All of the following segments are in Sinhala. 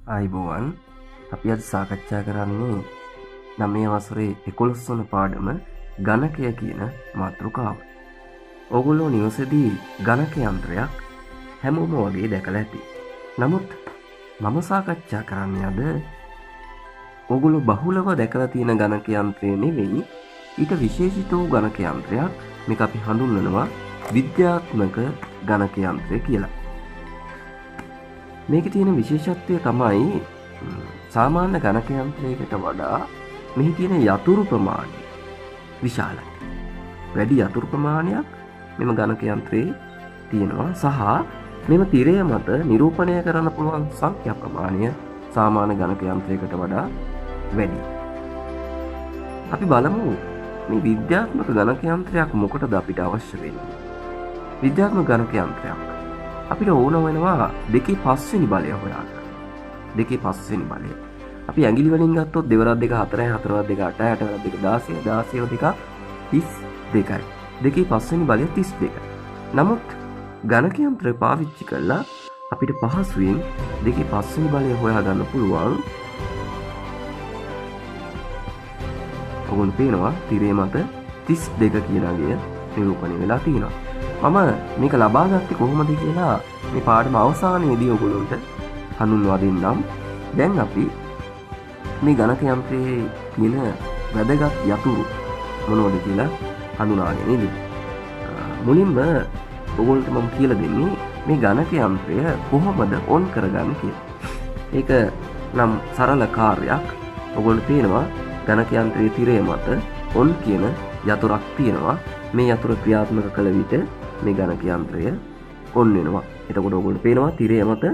ආයිබෝවන් අපි අද සාකච්ඡා කරන්නේ 9 වසරේ 11 වන පාඩම ගණකය කියන මාතෘකාව. ඕගොල්ලෝ නිවසේදී ගණක යන්ත්‍රයක් හැමෝම වගේ දැකලා ඇති. නමුත් මම සාකච්ඡා කරන්නේ අද ඕගොල්ලෝ බහුලව දැකලා තියෙන ගණක යන්ත්‍රය නෙවෙයි, ඊට විශේෂිත වූ ගණක යන්ත්‍රයක්. මේක අපි හඳුන්වනවා විද්‍යාත්මක ගණක යන්ත්‍රය කියලා. මේකේ තියෙන විශේෂත්වය තමයි සාමාන්‍ය ගණක යන්ත්‍රයකට වඩා මෙහි තියෙන යතුරු ප්‍රමාණය විශාලයි. වැඩි යතුරු ප්‍රමාණයක් මෙම ගණක යන්ත්‍රයේ තියෙනවා සහ මෙම තිරය මත නිරූපණය කරන්න පුළුවන් සංඛ්‍යා ප්‍රමාණය සාමාන්‍ය ගණක යන්ත්‍රයකට වඩා වැඩි. අපි බලමු මේ විද්‍යාත්මක ගණක යන්ත්‍රයක් මොකටද අපිට අවශ්‍ය වෙන්නේ. විද්‍යාත්මක ගණක යන්ත්‍රයක් අපිට ඕන වෙනවා 2/5 වෙනි බලය හොයාගන්න. 2/5 වෙනි බලය. අපි ඇඟිලි වලින් ගත්තොත් 2 වරක් 2 4යි 4 වරක් 2 8යි 8 වරක් 2 16 16 2 32යි. 2/5 වෙනි බලය 32යි. නමුත් ගණක යන්ත්‍රය පාවිච්චි කරලා අපිට පහසුවෙන් 2/5 වෙනි බලය හොයාගන්න පුළුවන්. ඔගොල්ලෝ පේනවා තිරේ මත 32 කියන අගය නිරූපණය වෙලා තියෙනවා. මම මේක ලබා ගත්තේ කොහොමද කියලා මේ පාඩම අවසානයේදී ඔයගොල්ලන්ට හඳුන්වා දෙන්නම්. දැන් අපි මේ ගණක යන්ත්‍රයේ තියෙන වැදගත් යතුරු මොනවද කියලා හඳුනාගෙන ඉමු. මුලින්ම ඔයගොල්ලන්ට මම කියලා දෙන්නේ මේ ගණක යන්ත්‍රය කොහොමද ඔන් කරගන්නේ කියලා. ඒක නම් සරල කාර්යයක්. ඔයගොල්ලෝ පේනවා ගණක යන්ත්‍රයේ තිරය මත ඔන් කියන යතුරක් තියෙනවා. මේ යතුර ක්‍රියාත්මක කළ විට මේ ගණක යන්ත්‍රය ඔන් වෙනවා. එතකොට ඔයගොල්ලෝ පේනවා තිරය මත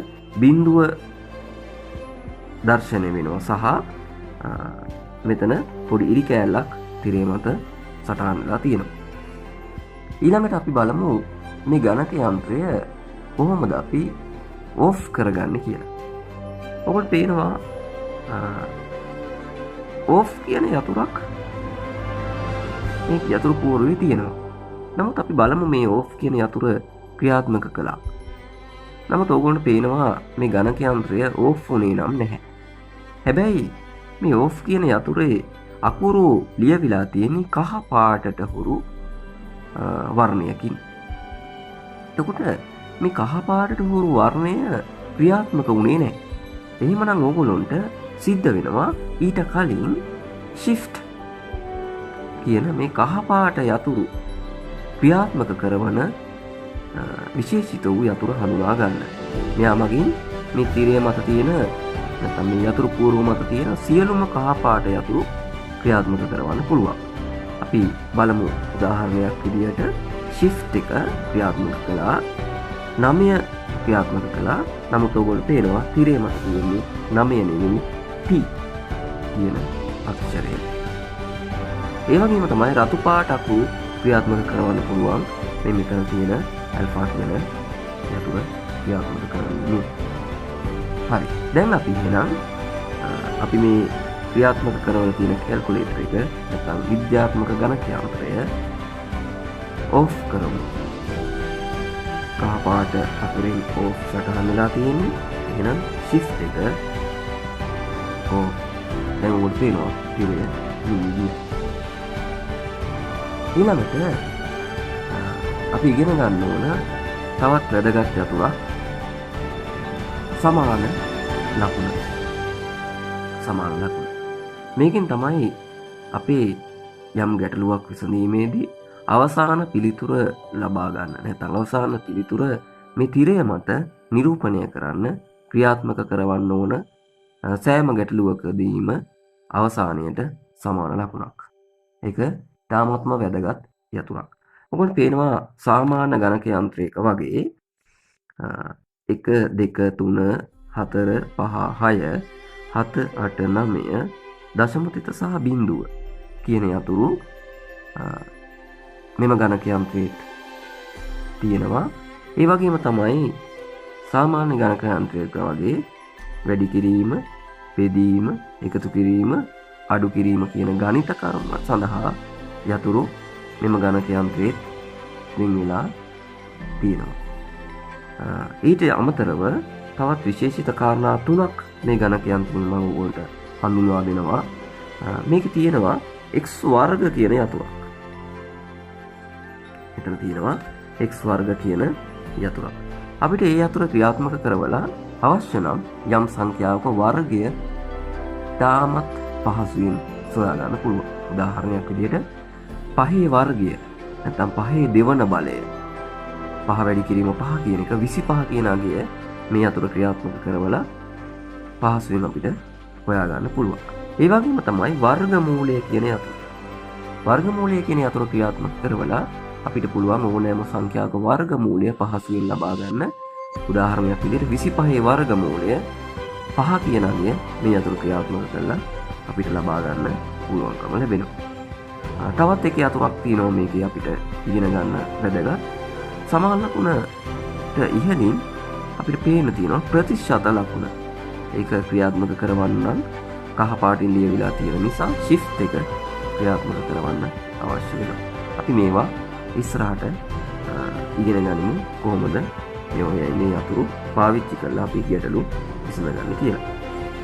බිඳුව දර්ශනය වෙනවා සහ මෙතන පොඩි ඉරි කෑල්ලක් තිරය මත සටහන් වෙලා තියෙනවා. ඊළඟට අපි බලමු මේ ගණක යන්ත්‍රය කොහොමද අපි ඕෆ් කරගන්නේ කියලා. ඔයගොල්ලෝ පේනවා ඕෆ් කියන යතුරක් මේ යතුරු පුවරුවේ තියෙනවා. නමුත් අපි බලමු මේ ඕෆ් කියන යතුර ක්‍රියාත්මක කළා. නමුත් ඕගොල්ලන්ට පේනවා මේ ගණක යන්ත්‍රය ඕෆ් වුණේ නම් නැහැ. හැබැයි මේ ඕෆ් කියන යතුරේ අකුරු ලියවිලා තියෙන්නේ කහ පාටට හුරු වර්ණයකින්. එතකොට මේ කහ පාටට හුරු වර්ණය ක්‍රියාත්මක වුණේ නැහැ. එහෙමනම් ඕගොල්ලන්ට සිද්ධ වෙනවා ඊට කලින් shift කියන මේ කහ පාට යතුරු ක්‍රියාත්මක කරන විශේෂිත වූ යතුරු හඳුනා ගන්න. මෙයා මගින් මේ තිරය මත තියෙන නැත්නම් මේ යතුරු පුවරුව මත තියෙන සියලුම කහ පාට යතුරු ක්‍රියාත්මක කරවන්න පුළුවන්. අපි බලමු උදාහරණයක් විදියට shift එක ක්‍රියාත්මක කළා 9 ක්‍රියාත්මක කළා. නමුත් ඔයගොල්ලෝ පේනවා තිරය මත තියෙන්නේ 9 නෙවෙයි T කියන අක්ෂරය. ඒ වගේම තමයි රතු පාට අකුරු ක්‍රියාත්මක කරවන්න පුළුවන්. මේ මෙතන තියෙන ඇල්ෆා කියන යතුර ක්‍රියාත්මක කරන්නේ. හරි. දැන් අපි එහෙනම් අපි මේ ක්‍රියාත්මක කරවන තියෙන කැල්කියුලේටර් එක නැත්නම් විද්‍යාත්මක ගණක යන්ත්‍රය ඕෆ් කරමු. කහ පාට අකුරෙන් ඕෆ් සටහන් වෙලා තියෙන්නේ. එහෙනම් shift එක ඕෆ්. දැන් ඔයගොල්ලෝ පේනවා ඉතින් ඊළඟට අපි ඉගෙන ගන්න ඕන තවත් වැදගත් යතුරක් සමාන ලකුණ. සමාන ලකුණ. මේකෙන් තමයි අපේ යම් ගැටලුවක් විසඳීමේදී අවසාන පිළිතුර ලබා ගන්න. නැත්නම් අවසාන පිළිතුර මේ තිරය මත නිරූපණය කරන්න ක්‍රියාත්මක කරවන්න ඕන සෑම ගැටලුවකදීම අවසානයට සමාන ලකුණක්. ඒක තාමත්ම වැදගත් යතුරක්. ඔයගොල්ලෝ පේනවා සාමාන්‍ය ගණක යන්ත්‍රයක වගේ 1 2 3 4 5 6 7 8 9 දශම තිත සහ බිඳුව කියන යතුරු මෙම ගණක යන්ත්‍රයේ තියෙනවා. ඒ වගේම තමයි සාමාන්‍ය ගණක යන්ත්‍රයක වගේ වැඩි කිරීම, බෙදීම, එකතු කිරීම, අඩු කිරීම කියන ගණිත කර්ම සඳහා යතුරු මෙම ගණක යන්ත්‍රයේ වෙන් වෙලා තියෙනවා. ඊට අමතරව තවත් විශේෂිත කාරණා තුනක් මේ ගණක යන්ත්‍රයෙන් මම ඔයගොල්ලන්ට හඳුන්වා දෙනවා. මේකේ තියෙනවා x වර්ග කියන යතුරක්. මෙතන තියෙනවා x වර්ග කියන යතුරක්. අපිට ඒ යතුර ක්‍රියාත්මක කරවලා අවශ්‍ය නම් යම් සංඛ්‍යාවක වර්ගය තාමත් පහසුවෙන් සොයා ගන්න පුළුවන්. උදාහරණයක් විදිහට 5 වර්ගය නැත්නම් 5 දෙවන බලය 5 වැඩි කිරීම 5 කියන එක 25 කියන අගය මේ යතුර ක්‍රියාත්මක කරවලා පහසුවෙන් අපිට හොයා ගන්න පුළුවන්. ඒ වගේම තමයි වර්ගමූලය කියන යතුර. වර්ගමූලය කියන යතුර ක්‍රියාත්මක කරවලා අපිට පුළුවන් ඕනෑම සංඛ්‍යාවක වර්ගමූලය පහසුවෙන් ලබා ගන්න. උදාහරණයක් විදිහට 25 වර්ගමූලය 5 කියන අගය මේ යතුර ක්‍රියාත්මක කරලා අපිට ලබා ගන්න පුළුවන්කම ලැබෙනවා. තවත් එක යතුරක් තියෙනවා මේකේ අපිට ඉගෙන ගන්න වැදගත්. සමාන ලකුණට ඉහළින් අපිට පේන්න තියෙනවා ප්‍රතිශත ලකුණ. ඒක ක්‍රියාත්මක කරවන්න නම් කහ පාටින් ලියවිලා තියෙන නිසා shift එක ක්‍රියාත්මක කරවන්න අවශ්‍ය වෙනවා. අපි මේවා ඉස්සරහට ඉගෙන ගනිමු කොහොමද මේ යතුරු පාවිච්චි කරලා අපි ගැටලු විසඳගන්නේ කියලා.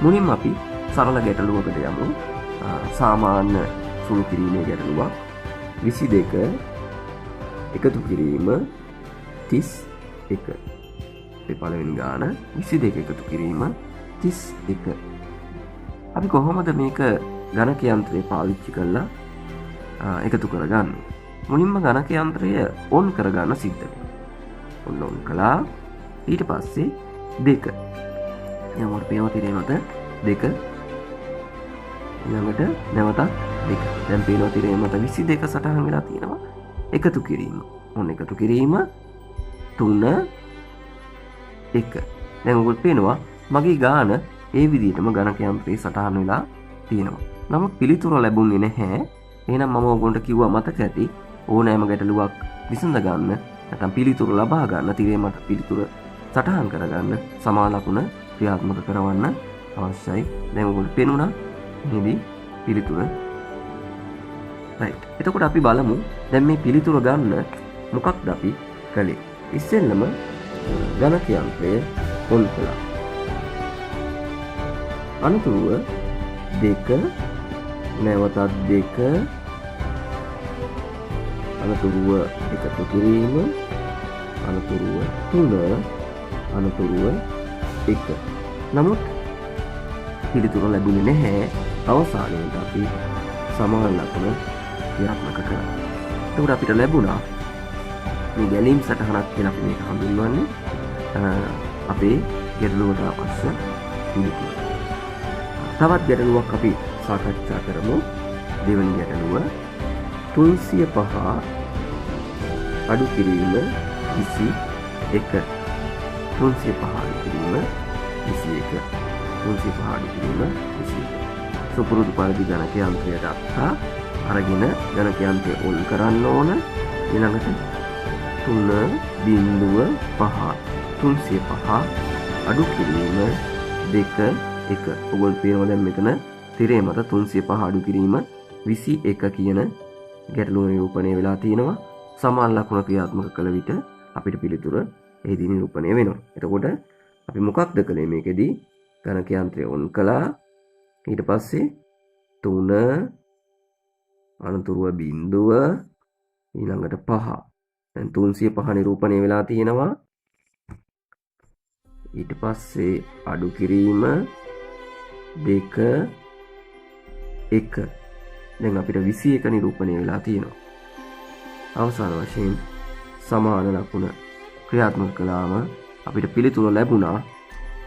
මුලින්ම අපි සරල ගැටලුවකට යමු. සාමාන්‍ය සුළු කිරීමේ ගැටලුවක්. 22 එකතු කිරීම 31. මේ පළවෙනි ගාන 22 එකතු කිරීම 31. අපි කොහොමද මේක ගණක යන්ත්‍රය පාවිච්චි කරලා එකතු කරගන්නේ? මුලින්ම ගණක යන්ත්‍රය ඔන් කරගන්න සිද්ධ වෙනවා. ඔන් කළා. ඊට පස්සේ 2. යමර පේනවා තිරේ මත 2. ඊළඟට නැවතත් 2. දැන් පේනවා තිරේ මත 22 සටහන් වෙලා තියෙනවා. එකතු කිරීම. ඔන්න එකතු කිරීම 3 1. දැන් ඔයගොල්ලෝ පේනවා මගේ ගාන ඒ විදිහටම ගණක යන්ත්‍රයේ සටහන් වෙලා තියෙනවා. නමුත් පිළිතුර ලැබුණේ නැහැ. එහෙනම් මම ඔයගොල්ලන්ට කිව්වා මතක ඇති ඕනෑම ගැටලුවක් විසඳ ගන්න නැත්නම් පිළිතුරු ලබා ගන්න තිරේ මත පිළිතුර සටහන් කරගන්න සමාන ලකුණ ක්‍රියාත්මක කරවන්න අවශ්‍යයි. දැන් ඔයගොල්ලෝ පේනුණා මේදී පිළිතුර. right. එතකොට අපි බලමු දැන් මේ පිළිතුර ගන්න මොකක්ද අපි කළේ. ඉස්සෙල්ලම ගණක යන්ත්‍රය ඔන් කළා. අනතුරුව 2 නැවතත් 2 අනතුරුව එකතු කිරීම අනතුරුව 3 අනතුරුව 1. නමුත් පිළිතුර ලැබුණේ නැහැ. අවසානයේදී අපි සමාන ලකුණ ක්‍රියාත්මක කරා. එතකොට අපිට ලැබුණා මේ ගැලීම් සටහනක් කියලා අපි මේක හඳුන්වන්නේ අපේ ගැටලුවට අවශ්‍ය පිළිතුර. තවත් ගැටලුවක් අපි සාකච්ඡා කරමු. දෙවෙනි ගැටලුව 305 අඩු කිරීම 21. 305 අඩු කිරීම 21. 305 අඩු කිරීම 21. සුපුරුදු පරිදි ගණක යන්ත්‍රයට අරගෙන ගණක යන්ත්‍රය ඔන් කරන්න ඕන. ඊළඟට 3.5 305 අඩු කිරීම 2 1. ඔයගොල්ලෝ පේනවා දැන් මෙතන තිරේ මත 305 අඩු කිරීම 21 කියන ගැටලුව නිරූපණය වෙලා තියෙනවා. සමාන ලකුණ ක්‍රියාත්මක කළ විට අපිට පිළිතුර එහිදී නිරූපණය වෙනවා. එතකොට අපි මොකක්ද කළේ මේකෙදී? ගණක යන්ත්‍රය ඔන් කළා. ඊට පස්සේ 3 අනතුරුව 0 ඊළඟට 5. දැන් 305 නිරූපණය වෙලා තියෙනවා. ඊට පස්සේ අඩු කිරීම 2 1. දැන් අපිට 21 නිරූපණය වෙලා තියෙනවා. අවසාන වශයෙන් සමාන ලකුණ ක්‍රියාත්මක කළාම අපිට පිළිතුර ලැබුණා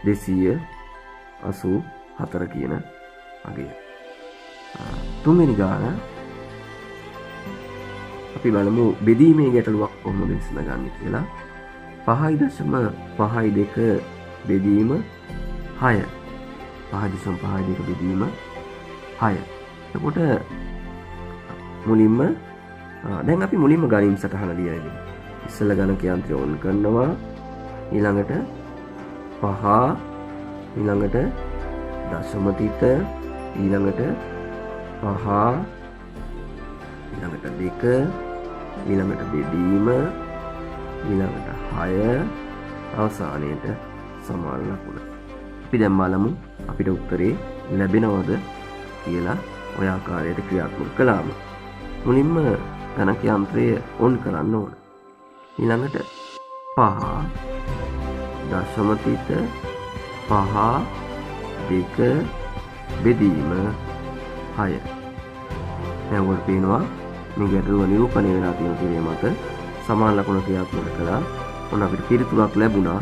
284 කියන අගය. තුන්වෙනි ගාන අපි බලමු බෙදීමේ ගැටලුවක් කොහොමද විසඳගන්නේ කියලා. 5.52 බෙදීම 6. 5.52 බෙදීම 6. එතකොට මුලින්ම දැන් අපි මුලින්ම ගණන් සටහන ලියලා ඉමු. ඉස්සෙල්ලා ගණක යන්ත්‍රය ඔන් කරනවා. ඊළඟට 5 ඊළඟට දශම තිත ඊළඟට 5 ඊළඟට 2 ඊළඟට බෙදීම ඊළඟට 6 අවසානයේට සමාන ලකුණ. අපි දැන් බලමු අපිට උත්තරේ ලැබෙනවද කියලා ඔය ආකාරයට ක්‍රියාත්මක කළාම. මුලින්ම ගණක යන්ත්‍රය ඔන් කරන්න ඕන. ඊළඟට 5 දශම තිත 5 2 බෙදීම 6. දැන් ඔයාලට පේනවා මේ ගැටලුව නිරූපණය වෙලා තියෙන කිරීම මත සමාන ලකුණ ක්‍රියාත්මක කළා. ඔන්න අපිට පිළිතුරක් ලැබුණා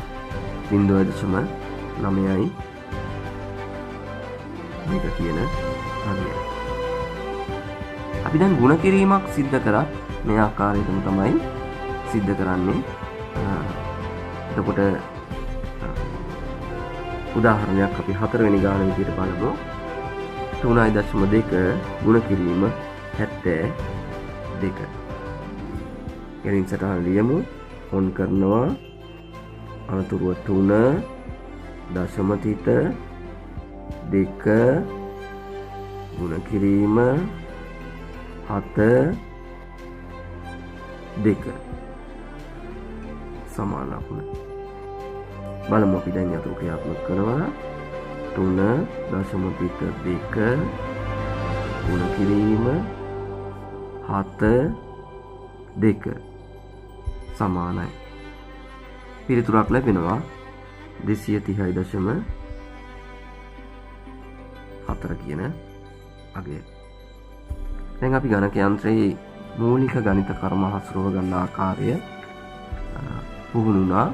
0.9යි මේක කියන හරිය. අපි දැන් ගුණ කිරීමක් සිද්ධ කරා මේ ආකාරයටම තමයි සිද්ධ කරන්නේ. එතකොට උදාහරණයක් අපි 4 වෙනි ගාන විදිහට බලමු. 3.2 ගුණ කිරීම 72. එනින් සටහන ලියමු. ඔන් කරනවා අනතුරුව 3 දශම තිත 2 ගුණ කිරීම 7 2 සමාන ලකුණ. බලමු අපි දැන් යතුරු ක්‍රියාත්මක කරනවා. 3 දශම තිත 2 ගුණ කිරීම 7 2 සමානයි. පිළිතුරක් ලැබෙනවා 230.4 කියන අගය. දැන් අපි ගණක යන්ත්‍රයේ මූලික ගණිත කර්ම හසුරව ගන්න ආකාරය පුහුණුනා.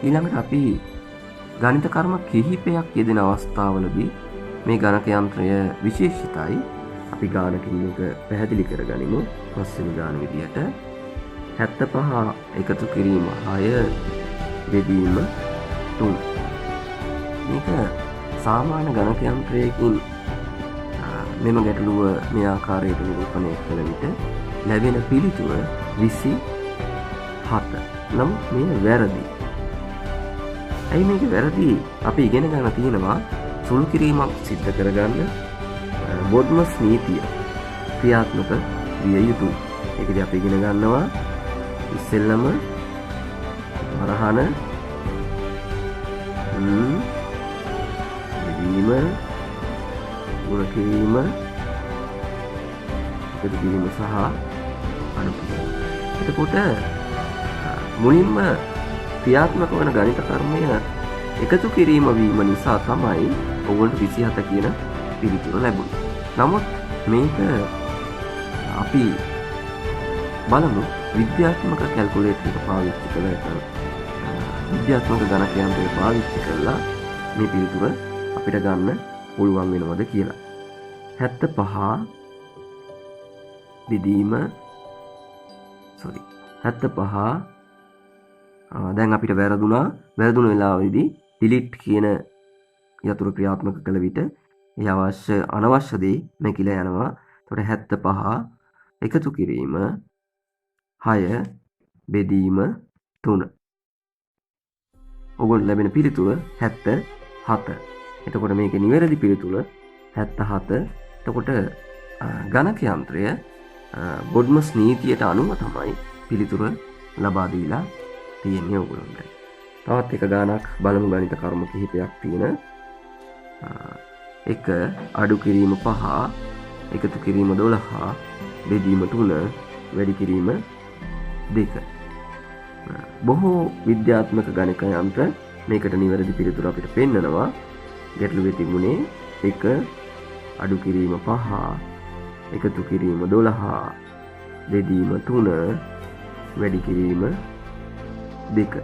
ඊළඟට අපි ගණිත කර්ම කිහිපයක් යෙදෙන අවස්ථාවලදී මේ ගණක යන්ත්‍රය විශේෂිතයි. අපි ගානකින් එක පැහැදිලි කරගනිමු. පස්වෙනි ගාන විදියට 75 එකතු කිරීම 6 බෙදීම 3. මේක සාමාන්‍ය ගණක යන්ත්‍රයකින් මෙම ගැටලුව මේ ආකාරයට නිරූපණය කළ විට ලැබෙන පිළිතුර 27. නමුත් මේ වැරදි. ඇයි මේක වැරදි? අපි ඉගෙන ගන්න තියෙනවා සුළු කිරීමක් සිද්ධ කරගන්න බොඩ්මස් නීතිය ක්‍රියාත්මක විය යුතුයි. ඒකදී අපි ඉගෙන ගන්නවා ඉස්සෙල්ලම වරහන බෙදීම ගුණ කිරීම එකතු කිරීම සහ අඩු කිරීම. එතකොට මුලින්ම ක්‍රියාත්මක වන ගණිත කර්මය එකතු කිරීම වීම නිසා තමයි ඔයගොල්ලන්ට 27 කියන පිළිතුර ලැබුණේ. නමුත් මේක අපි බලමු විද්‍යාත්මක කැල්කියුලේටර් එක පාවිච්චි කරලා විද්‍යාත්මක ගණක යන්ත්‍රය පාවිච්චි කරලා මේ පිළිතුර අපිට ගන්න පුළුවන් වෙනවද කියලා. 75 බෙදීම 75 දැන් අපිට වැරදුනා. වැරදුන වෙලාවේදී delete කියන යතුරු ක්‍රියාත්මක කළ විට ඒ අනවශ්‍ය දේ නැකිලා යනවා. එතකොට 75 එකතු කිරීම 6 බෙදීම 3. ඔගොල්ලෝ ලැබෙන පිළිතුර 77. එතකොට මේකේ නිවැරදි පිළිතුර 77. එතකොට ගණක යන්ත්‍රය බොඩ්මස් නීතියට අනුව තමයි පිළිතුර ලබා දීලා තියෙන්නේ ඔයගොල්ලන්ට. තවත් එක ගානක් බලමු. ගණිත කර්ම කිහිපයක් තියෙන. 1 අඩු කිරීම 5 එකතු කිරීම 12 බෙදීම 3 වැඩි කිරීම 2. බොහෝ විද්‍යාත්මක ගණක යන්ත්‍ර මේකට නිවැරදි පිළිතුර අපිට පෙන්නනවා. ගැටලුවේ තිබුණේ 1 අඩු කිරීම 5 එකතු කිරීම 12 බෙදීම 3 වැඩි කිරීම 2.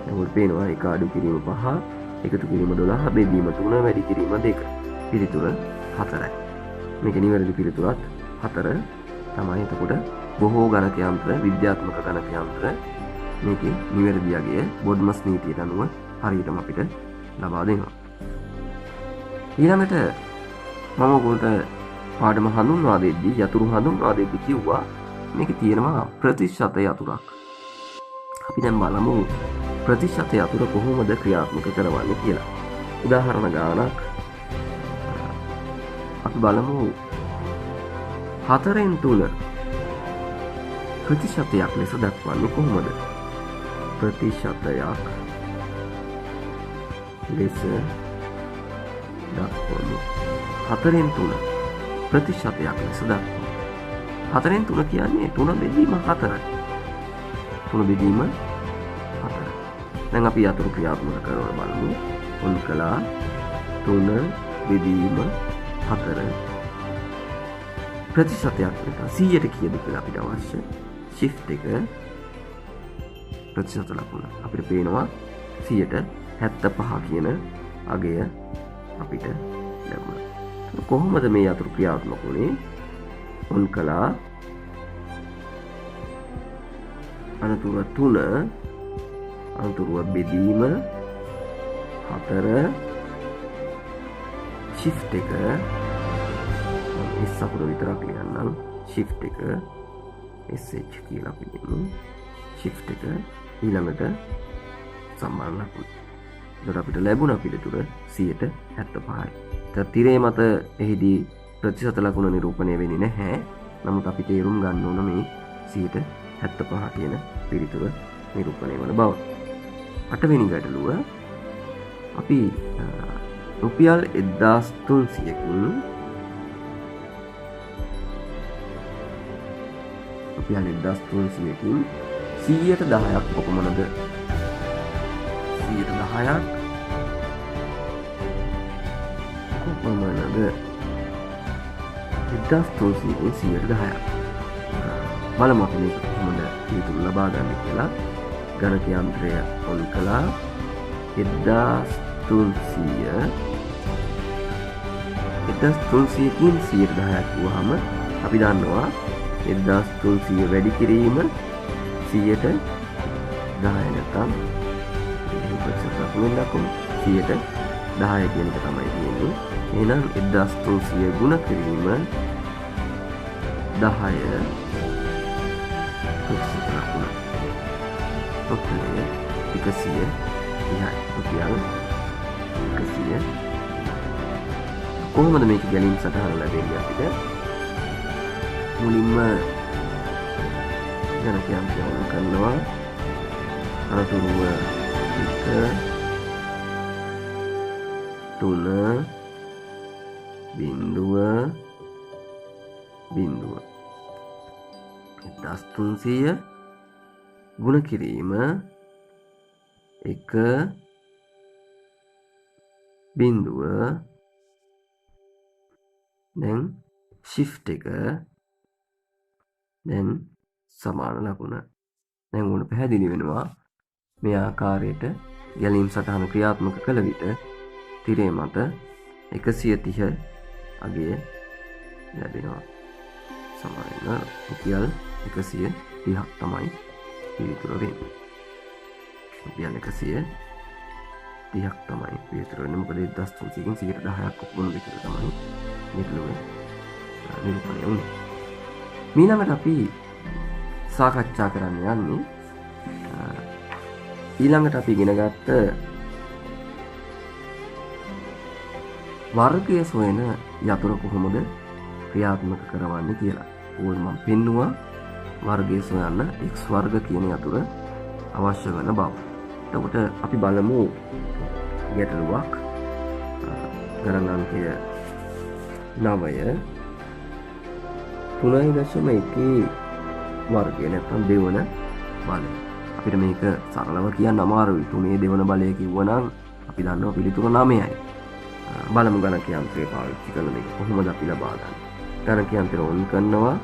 එතකොට පේනවා 1 අඩු කිරීම 5 එකතු කිරීම 12 බෙදීම 3 වැඩි කිරීම 2. පිළිතුර 4යි. මේක නිවැරදි පිළිතුරත් 4 තමයි. එතකොට බොහෝ ගණක යන්ත්‍ර විද්‍යාත්මක ගණක යන්ත්‍ර මේකේ නිවැරදි අගය බොඩ්මස් නීතියට අනුව හරියටම අපිට ලබා දෙනවා. ඊළඟට මම ඔයගොල්ලන්ට පාඩම හඳුන්වා දෙද්දී යතුරු හඳුන්වා දෙද්දී කිව්වා මේකේ තියෙනවා ප්‍රතිශත යතුරක්. අපි දැන් බලමු ප්‍රතිශත යතුර කොහොමද ක්‍රියාත්මක කරවන්නේ කියලා. උදාහරණ ගානක් අපි බලමු. 4න් 3 ප්‍රතිශතයක් ලෙස දක්වන්නේ කොහොමද? ප්‍රතිශතයක් ලෙස දක්වමු. 4න් 3 ප්‍රතිශතයක් ලෙස දක්වමු. 4න් 3 කියන්නේ 3 බෙදීම 4. 3 බෙදීම 4. දැන් අපි යතුරු ක්‍රියාත්මක කරලා බලමු. උන් කළා 3 බෙදීම 4 ප්‍රතිශතයක් වෙනවා. 100ට කීයද කියලා අපිට අවශ්‍ය. shift එක ප්‍රතිශත ලකුණ. අපිට පේනවා 100ට 75 කියන අගය අපිට ලැබුණා. කොහොමද මේ යතුරු ක්‍රියාත්මක වුණේ? උන් කළා අනතුර 3 අනතුරුව බෙදීම 4 shift එක S අකුර විතරක් ලියන්නම්. shift එක SH කියලා අපි දෙමු. shift එක ඊළඟට සම්මාන ලකුණ. එතකොට අපිට ලැබුණ පිළිතුර 75යි. තිරේ මත එහිදී ප්‍රතිශත ලකුණ නිරූපණය වෙන්නේ නැහැ. නමුත් අපි තේරුම් ගන්න ඕන මේ 75 කියන පිළිතුර නිරූපණය වන බව. 8 වෙනි ගැටලුව අපි රුපියල් 1300කින් රුපියල් 1300කින් 100ට 10ක් කොපමණද? 100ට 10ක් කොපමණද? 1300කින් 100ට 10ක්. බලමු අපි මේක කොහොමද පිළිතුරු ලබා ගන්න කියලා. ගණක යන්ත්‍රය ඔන් කළා. 1300කින් 100ට 10ක් වුවහම අපි දන්නවා 1300 වැඩි කිරීම 100ට 10 නැත්නම් ප්‍රතිශත ලකුණෙන් දක්වමු 100ට 10 කියන එක තමයි තියෙන්නේ. එහෙනම් 1300 ගුණ කිරීම 10 ප්‍රතිශත ලකුණ. ඔක්කොම 130යි. රුපියල් 100. කොහොමද මේක ගැලීම් සටහන ලැබෙන්නේ අපිට? මුලින්ම ගණක යන්ත්‍රය ඔන් කරනවා. අනතුරුව 1 3 බිංදුව 1300 ගුණ කිරීම 1 බිංදුව දැන් shift එක දැන් සමාන ලකුණ. දැන් උන පැහැදිලි වෙනවා මේ ආකාරයට ගැලීම් සටහන ක්‍රියාත්මක කළ විට තිරේ මත 130 අගය ලැබෙනවා. සමාන රුපියල් 130ක් තමයි පිළිතුර වෙන්නේ. රුපියල් 130ක් තමයි පිළිතුර වෙන්නේ. මොකද 1300කින් 110ක් කොපමණ විතර තමයි මෙතන නිරූපණය වුණේ. ඊළඟට අපි සාකච්ඡා කරන්න යන්නේ ඊළඟට අපි ඉගෙන ගත්ත වර්ගය සොයන යතුරු කොහොමද ක්‍රියාත්මක කරවන්නේ කියලා. ඕක මම පෙන්නුවා වර්ගය සොයන්න x වර්ග කියන යතුර අවශ්‍ය වෙන බව. එතකොට අපි බලමු ගැටලුවක්. ගණන් අංකය 9 3.1 වර්ගය නැත්නම් දෙවන බලය. අපිට මේක සරලව කියන්න අමාරුයි. 3 දෙවන බලය කිව්වනම් අපි දන්නවා පිළිතුර 9යි. බලමු ගණක යන්ත්‍රය පාවිච්චි කරලා මේක කොහොමද අපි ලබා ගන්නේ. ගණක යන්ත්‍රය ඔන් කරනවා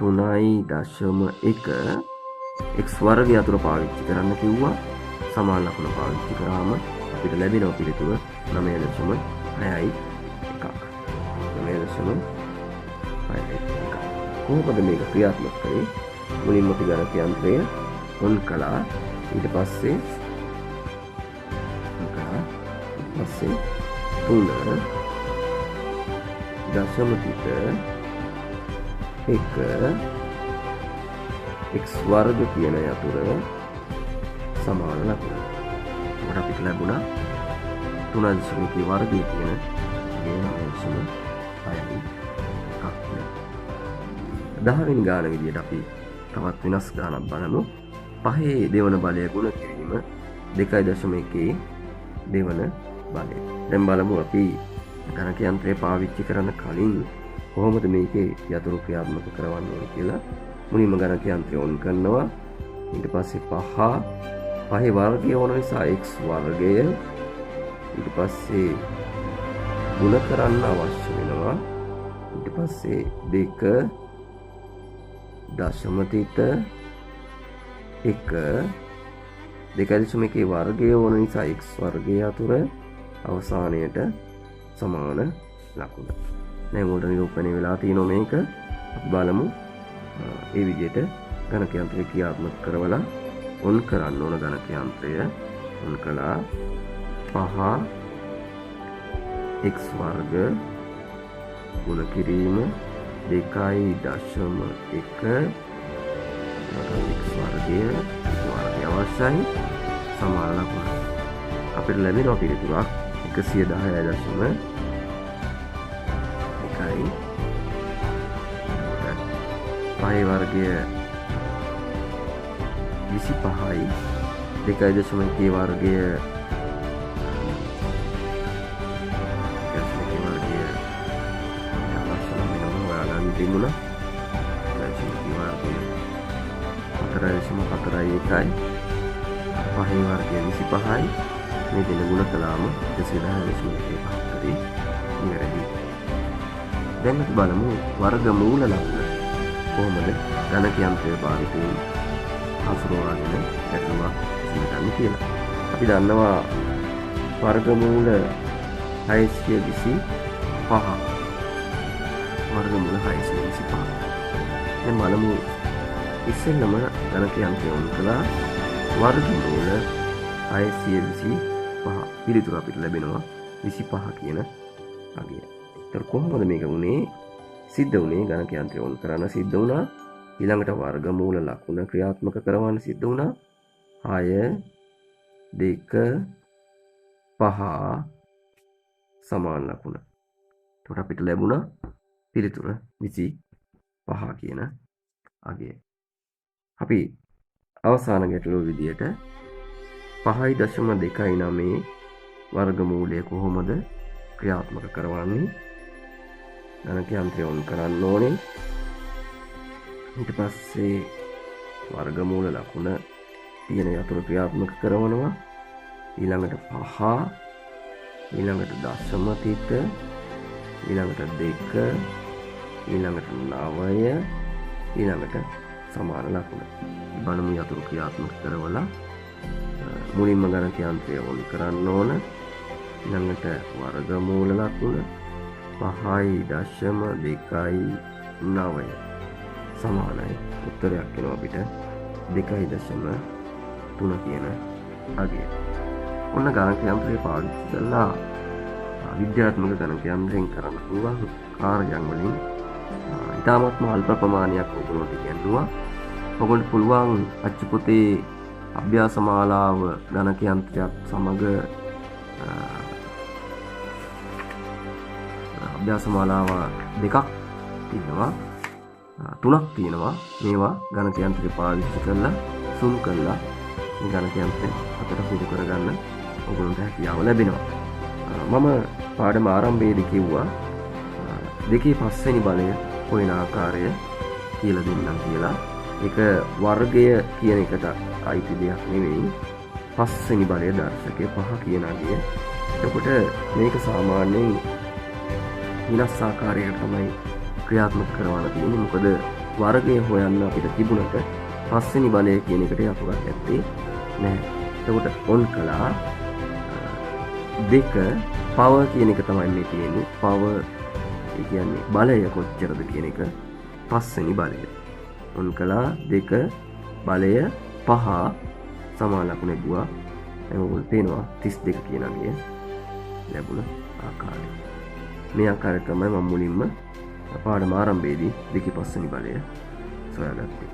3.1 x වර්ග යතුරු පාවිච්චි කරන්න කිව්වා. සමාන ලකුණ පාවිච්චි කරාම අපිට ලැබෙන පිළිතුර 9.6යි 1ක්. 9.6යි 1ක්. කොහොමද මේක ක්‍රියාත්මක කරේ? මුලින්ම අපි ගණක යන්ත්‍රය ඔන් කළා. ඊට පස්සේ 3 දශම පිට 1 x වර්ග කියන යතුර සමාන ලකුණ. අපිට අපිට ලැබුණා 3.1 වර්ගය කියන 9.6යි 1ක්. 10 වෙනි ගාන විදියට අපි තවත් වෙනස් ගානක් බලමු. 5 දෙවන බලය ගුණ කිරීම 2.1 දෙවන බලය. දැන් බලමු අපි ගණක යන්ත්‍රය පාවිච්චි කරන්න කලින් කොහොමද මේකේ යතුරු ක්‍රියාත්මක කරවන්න ඕනේ කියලා. මුලින්ම ගණක යන්ත්‍රය ඔන් කරනවා. ඊට පස්සේ 5 වර්ගය ඕන නිසා x වර්ගය. ඊට පස්සේ ගුණ කරන්න අවශ්‍ය වෙනවා. ඊට පස්සේ 2 දශම තිත 1 2.1 වර්ගය ඕන නිසා x වර්ගය අතුර අවසානයට සමාන ලකුණ. දැන් උඩ නිරූපණය වෙලා තියෙනවා මේක. අපි බලමු ඒ විදිහට ගණක යන්ත්‍රය ක්‍රියාත්මක කරවලා ඔන් කරන්න ඕන ගණක යන්ත්‍රය ඔන් කළා. 5 x වර්ග ගුණ කිරීම 2.1 x වර්ගය අවශ්‍යයි සමාන ලකුණ. අපිට ලැබෙනවා පිළිතුරක් 110.1 5 වර්ගය 25යි 2.1 වර්ගය තිබුණා. 4.4යි 1යි 5 වර්ගය 25යි මේ දෙන ගුණ කළාම 110.1 නිවැරදි. දැන් අපි බලමු වර්ගමූල ලකුණ කොහොමද ගණක යන්ත්‍රය භාවිතයෙන් හසුරවාගෙන ගැටලුවක් විසඳගන්නේ කියලා. අපි දන්නවා වර්ගමූල 625 වර්ගමූල 625. දැන් බලමු ඉස්සෙල්ලම ගණක යන්ත්‍රය ඔන් කළා. වර්ගමූල 625 පිළිතුර අපිට ලැබෙනවා 25 කියන අගය. ඒතර කොහොමද මේක වුනේ? සිද්ධ වුනේ ගණක යන්ත්‍රය ඔන් කරන්න සිද්ධ වුණා. ඊළඟට වර්ගමූල ලකුණ ක්‍රියාත්මක කරවන්න සිද්ධ වුණා. 6 2 5 සමාන ලකුණ. එතකොට අපිට ලැබුණා පිළිතුර 25 කියන අගය. අපි අවසාන ගැටලුව විදියට 5.29 වර්ගමූලය කොහොමද ක්‍රියාත්මක කරවන්නේ? ගණක යන්ත්‍රය ඔන් කරන්න ඕනේ. ඊට පස්සේ වර්ගමූල ලකුණ තියෙන යතුරු ක්‍රියාත්මක කරනවා. ඊළඟට 5 ඊළඟට දශම තිත ඊළඟට 2 ඊළඟට 9 ඊළඟට සමාන ලකුණ. බලමු යතුරු ක්‍රියාත්මක කරවලා මුලින්ම ගණක යන්ත්‍රය ඔන් කරන්න ඕන. ඊළඟට වර්ගමූල ලකුණ 5.29 සමානයි. උත්තරයක් එනවා අපිට 2.3 කියන අගය. ඔන්න ගණක යන්ත්‍රය පාවිච්චි කරලා විද්‍යාත්මක ගණක යන්ත්‍රයෙන් කරන්න පුළුවන් කාර්යයන් වලින් ඉතාමත්ම අල්ප ප්‍රමාණයක් ඔයගොල්ලන්ට ඉගෙනුවා. ඔයගොල්ලන්ට පුළුවන් අච්චු පොතේ අභ්‍යාස මාලාව ගණක යන්ත්‍රයක් සමග අභ්‍යාස මාලාව දෙකක් තියෙනවා. 3ක් තියෙනවා. මේවා ගණක යන්ත්‍රය පාවිච්චි කරලා සුළු කරලා මේ ගණක යන්ත්‍රය අතට පුරු කරගන්න ඔයගොල්ලන්ට හැකියාව ලැබෙනවා. මම පාඩම ආරම්භයේදී කිව්වා 2/5 වෙනි බලය හොයන ආකාරය කියලා දෙන්නම් කියලා. ඒක වර්ගය කියන එකට අයිති දෙයක් නෙවෙයි. 5 වෙනි බලය දර්ශකය 5 කියන අගය. එතකොට මේක සාමාන්‍යයෙන් විනාශ ආකාරයකට තමයි ක්‍රියාත්මක කරවන්න තියෙන්නේ. මොකද වර්ගය හොයන්න අපිට තිබුණට 5 වෙනි බලය කියන එකට යතුරක් ඇත්තේ නැහැ. එතකොට ඔන් කළා 2 පවර් කියන එක තමයි මේ තියෙන්නේ. පවර් ඒ කියන්නේ බලය කොච්චරද කියන එක 5 වෙනි බලය. ඔන් කළා 2 බලය 5 සමාන ලකුණ ගුවා. එතකොට පේනවා 32 කියන අගය ලැබුණ ආකාරය. මේ ආකාරයට තමයි මම මුලින්ම පාඩම ආරම්භයේදී 2/5 වෙනි බලය සොයාගත්තේ.